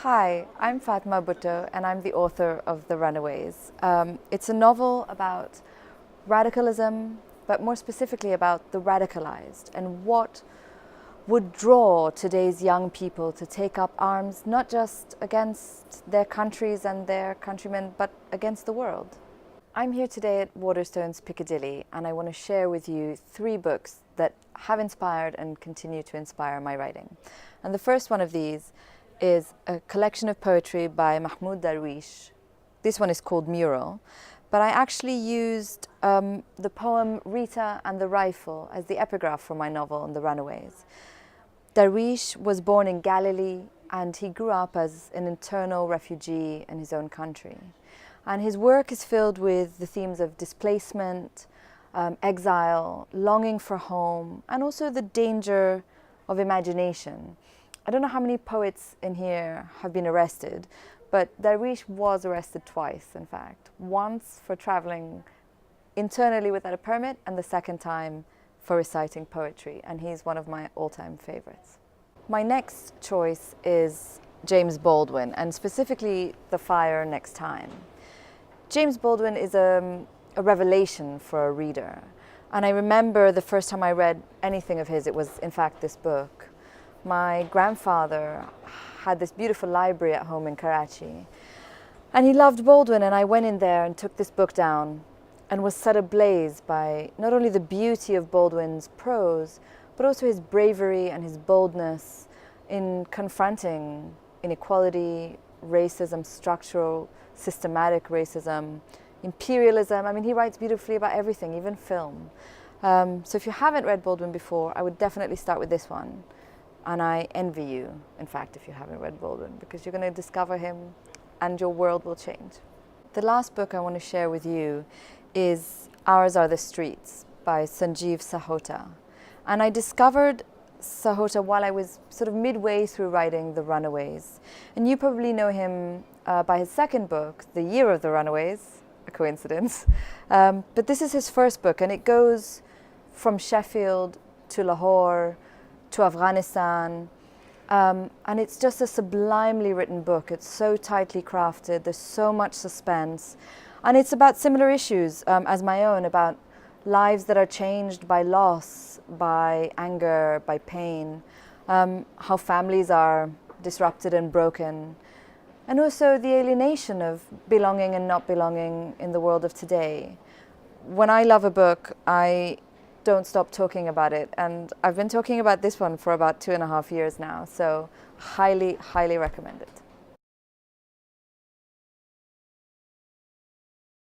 Hi, I'm Fatima Bhutto and I'm the author of The Runaways. It's a novel about radicalism, but more specifically about the radicalized and what would draw today's young people to take up arms not just against their countries and their countrymen, but against the world. I'm here today at Waterstones Piccadilly and I want to share with you 3 books that have inspired and continue to inspire my writing. And the first one of these is a collection of poetry by Mahmoud Darwish. This one is called Mural, but I actually used the poem Rita and the Rifle as the epigraph for my novel, The Runaways. Darwish was born in Galilee and he grew up as an internal refugee in his own country. And his work is filled with the themes of displacement, exile, longing for home, and also the danger of imagination. I don't know how many poets in here have been arrested, but Darwish was arrested twice, in fact. Once for traveling internally without a permit, and the second time for reciting poetry, and he's one of my all-time favorites. My next choice is James Baldwin, and specifically The Fire Next Time. James Baldwin is a revelation for a reader, and I remember the first time I read anything of his, it was in fact this book. My grandfather had this beautiful library at home in Karachi, and he loved Baldwin, and I went in there and took this book down and was set ablaze by not only the beauty of Baldwin's prose, but also his bravery and his boldness in confronting inequality, racism, structural, systematic racism, imperialism. I mean, he writes beautifully about everything, even film. So if you haven't read Baldwin before, I would definitely start with this one. And I envy you, in fact, if you haven't read Baldwin, because you're going to discover him and your world will change. The last book I want to share with you is Ours Are the Streets by Sanjeev Sahota. And I discovered Sahota while I was sort of midway through writing The Runaways. And you probably know him by his second book, The Year of the Runaways, a coincidence. But this is his first book, and it goes from Sheffield to Lahore to Afghanistan, and it's just a sublimely written book. It's so tightly crafted, there's so much suspense, and it's about similar issues as my own, about lives that are changed by loss, by anger, by pain, how families are disrupted and broken, and also the alienation of belonging and not belonging in the world of today. When I love a book, I don't stop talking about it, and I've been talking about this one for about 2.5 years now, so highly, highly recommend it.